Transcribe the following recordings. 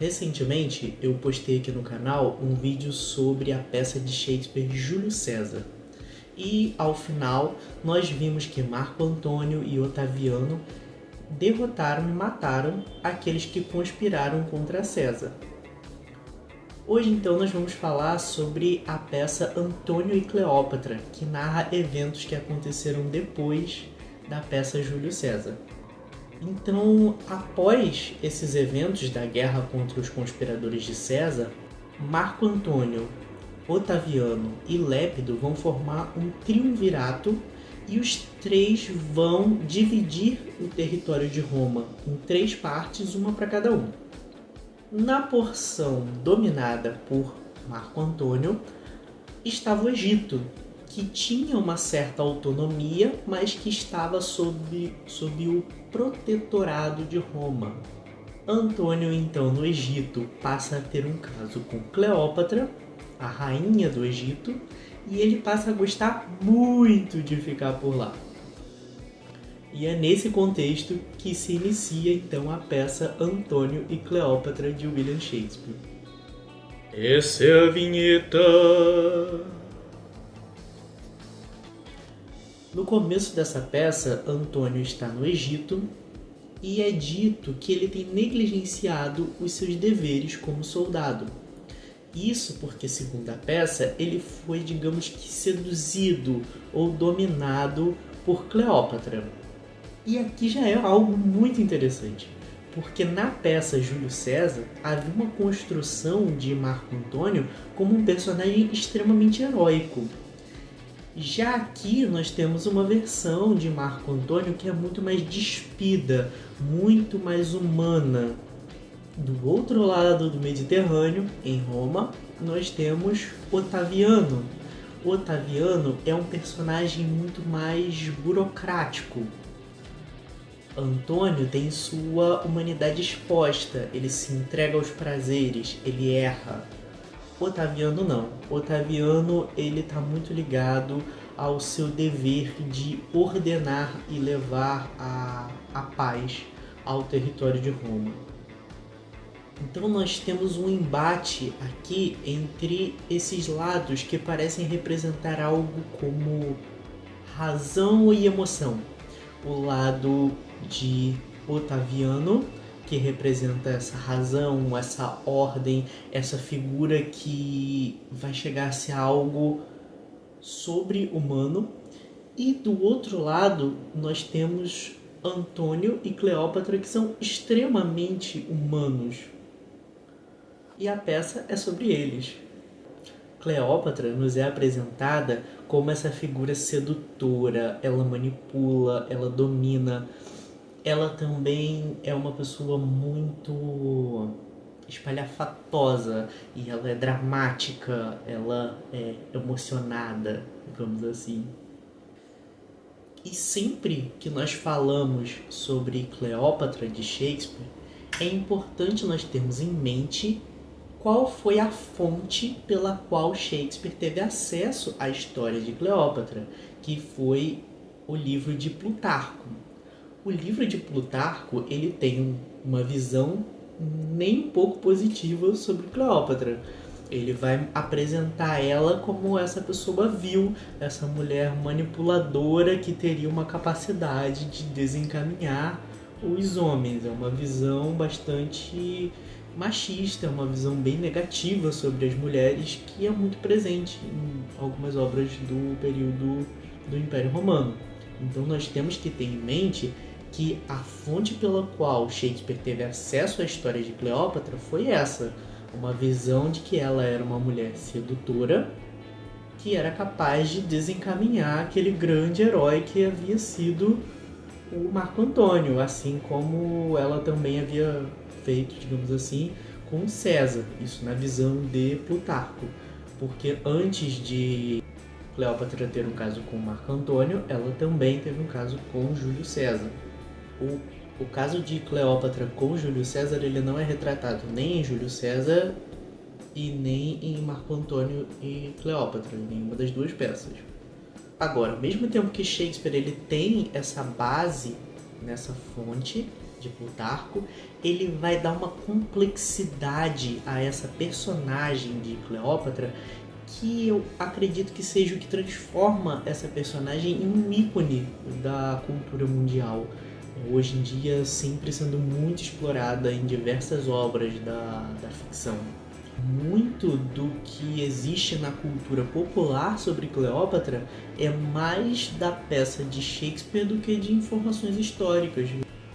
Recentemente eu postei aqui no canal um vídeo sobre a peça de Shakespeare Júlio César. E ao final nós vimos que Marco Antônio e Otaviano derrotaram e mataram aqueles que conspiraram contra César. Hoje então nós vamos falar sobre a peça Antônio e Cleópatra, que narra eventos que aconteceram depois da peça Júlio César. Então, após esses eventos da guerra contra os conspiradores de César, Marco Antônio, Otaviano e Lépido vão formar um triunvirato e os três vão dividir o território de Roma em 3 partes, uma para cada um. Na porção dominada por Marco Antônio estava o Egito, que tinha uma certa autonomia, mas que estava sob o protetorado de Roma. Antônio, então, no Egito, passa a ter um caso com Cleópatra, a rainha do Egito, e ele passa a gostar muito de ficar por lá. E é nesse contexto que se inicia, então, a peça Antônio e Cleópatra, de William Shakespeare. Essa é a vinheta! No começo dessa peça, Antônio está no Egito e é dito que ele tem negligenciado os seus deveres como soldado. Isso porque, segundo a peça, ele foi, digamos que, seduzido ou dominado por Cleópatra. E aqui já é algo muito interessante, porque na peça Júlio César havia uma construção de Marco Antônio como um personagem extremamente heróico. Já aqui nós temos uma versão de Marco Antônio que é muito mais despida, muito mais humana. Do outro lado do Mediterrâneo, em Roma, nós temos Otaviano. Otaviano é um personagem muito mais burocrático. Antônio tem sua humanidade exposta, ele se entrega aos prazeres, ele erra. Otaviano não. Otaviano ele está muito ligado ao seu dever de ordenar e levar a paz ao território de Roma. Então nós temos um embate aqui entre esses lados que parecem representar algo como razão e emoção. O lado de Otaviano, que representa essa razão, essa ordem, essa figura que vai chegar a ser algo sobre-humano. E do outro lado, nós temos Antônio e Cleópatra, que são extremamente humanos. E a peça é sobre eles. Cleópatra nos é apresentada como essa figura sedutora, ela manipula, ela domina. Ela também é uma pessoa muito espalhafatosa e ela é dramática, ela é emocionada, digamos assim. E sempre que nós falamos sobre Cleópatra de Shakespeare, é importante nós termos em mente qual foi a fonte pela qual Shakespeare teve acesso à história de Cleópatra, que foi o livro de Plutarco. O livro de Plutarco ele tem uma visão nem um pouco positiva sobre Cleópatra. Ele vai apresentar ela como essa pessoa vil, essa mulher manipuladora que teria uma capacidade de desencaminhar os homens. É uma visão bastante machista, uma visão bem negativa sobre as mulheres que é muito presente em algumas obras do período do Império Romano. Então nós temos que ter em mente que a fonte pela qual Shakespeare teve acesso à história de Cleópatra foi essa, uma visão de que ela era uma mulher sedutora que era capaz de desencaminhar aquele grande herói que havia sido o Marco Antônio, assim como ela também havia feito, digamos assim, com César, isso na visão de Plutarco, porque antes de Cleópatra ter um caso com Marco Antônio, ela também teve um caso com Júlio César. O caso de Cleópatra com Júlio César ele não é retratado nem em Júlio César e nem em Marco Antônio e Cleópatra, em nenhuma das duas peças. Agora, ao mesmo tempo que Shakespeare ele tem essa base nessa fonte, de Plutarco, ele vai dar uma complexidade a essa personagem de Cleópatra que eu acredito que seja o que transforma essa personagem em um ícone da cultura mundial. Hoje em dia, sempre sendo muito explorada em diversas obras da ficção. Muito do que existe na cultura popular sobre Cleópatra é mais da peça de Shakespeare do que de informações históricas.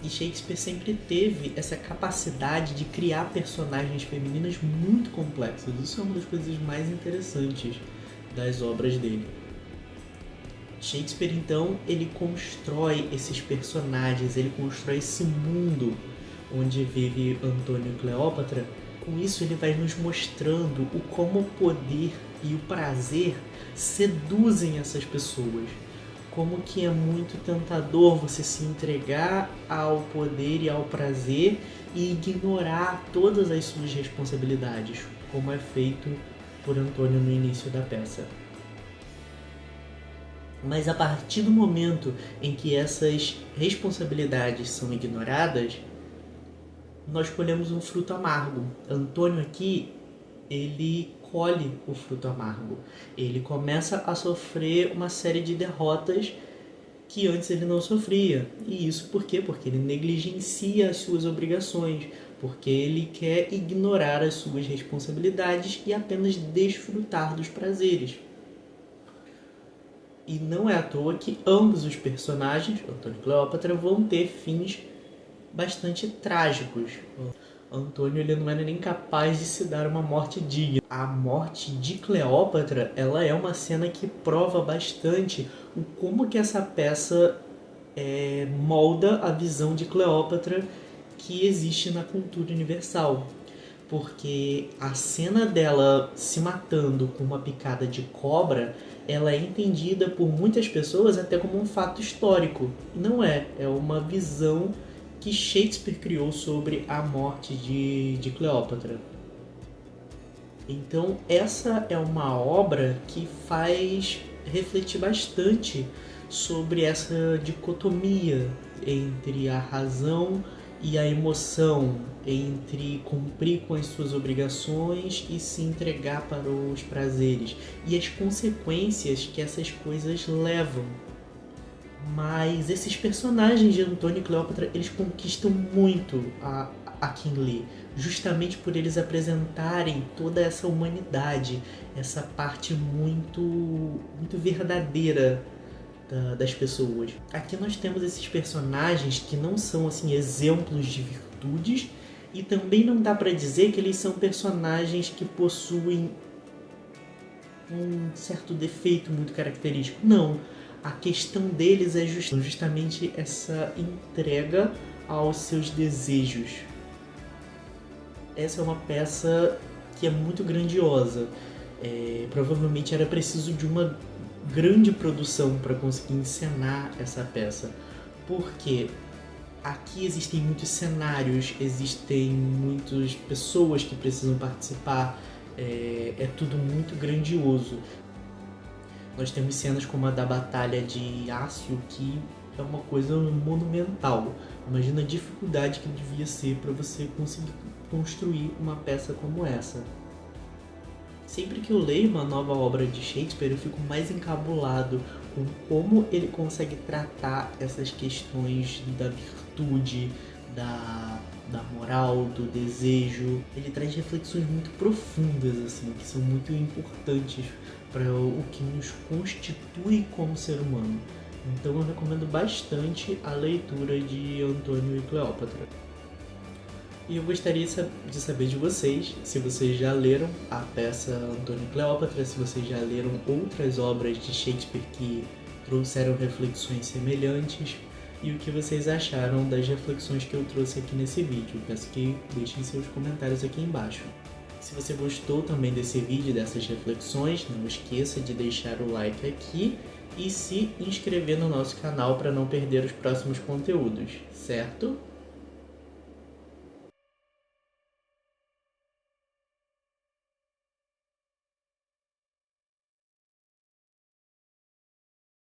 E Shakespeare sempre teve essa capacidade de criar personagens femininas muito complexas. Isso é uma das coisas mais interessantes das obras dele. Shakespeare, então, ele constrói esses personagens, ele constrói esse mundo onde vive Antônio e Cleópatra. Com isso, ele vai nos mostrando o como o poder e o prazer seduzem essas pessoas. Como que é muito tentador você se entregar ao poder e ao prazer e ignorar todas as suas responsabilidades, como é feito por Antônio no início da peça. Mas a partir do momento em que essas responsabilidades são ignoradas, nós colhemos um fruto amargo. Antônio aqui, ele colhe o fruto amargo. Ele começa a sofrer uma série de derrotas que antes ele não sofria. E isso por quê? Porque ele negligencia as suas obrigações, porque ele quer ignorar as suas responsabilidades e apenas desfrutar dos prazeres. E não é à toa que ambos os personagens, Antônio e Cleópatra, vão ter fins bastante trágicos. Antônio, ele não era nem capaz de se dar uma morte digna. A morte de Cleópatra, ela é uma cena que prova bastante o como que essa peça molda a visão de Cleópatra que existe na cultura universal. Porque a cena dela se matando com uma picada de cobra, ela é entendida por muitas pessoas até como um fato histórico. Não é, é uma visão que Shakespeare criou sobre a morte de Cleópatra. Então essa é uma obra que faz refletir bastante sobre essa dicotomia entre a razão e a emoção, entre cumprir com as suas obrigações e se entregar para os prazeres, e as consequências que essas coisas levam. Mas esses personagens de Antônio e Cleópatra, eles conquistam muito a quem lê, justamente por eles apresentarem toda essa humanidade, essa parte muito, muito verdadeira das pessoas. Aqui nós temos esses personagens que não são assim exemplos de virtudes, e também não dá para dizer que eles são personagens que possuem um certo defeito muito característico. Não. A questão deles é justamente essa entrega aos seus desejos. Essa é uma peça que é muito grandiosa. Provavelmente era preciso de uma grande produção para conseguir encenar essa peça. Porque aqui existem muitos cenários, existem muitas pessoas que precisam participar. É tudo muito grandioso. Nós temos cenas como a da Batalha de Ácio, que é uma coisa monumental. Imagina a dificuldade que devia ser para você conseguir construir uma peça como essa. Sempre que eu leio uma nova obra de Shakespeare, eu fico mais encabulado com como ele consegue tratar essas questões da virtude, da moral, do desejo. Ele traz reflexões muito profundas, assim, que são muito importantes para o que nos constitui como ser humano. Então eu recomendo bastante a leitura de Antônio e Cleópatra. E eu gostaria de saber de vocês, se vocês já leram a peça Antônio e Cleópatra, se vocês já leram outras obras de Shakespeare que trouxeram reflexões semelhantes, e o que vocês acharam das reflexões que eu trouxe aqui nesse vídeo. Peço que deixem seus comentários aqui embaixo. Se você gostou também desse vídeo, dessas reflexões, não esqueça de deixar o like aqui e se inscrever no nosso canal para não perder os próximos conteúdos, certo?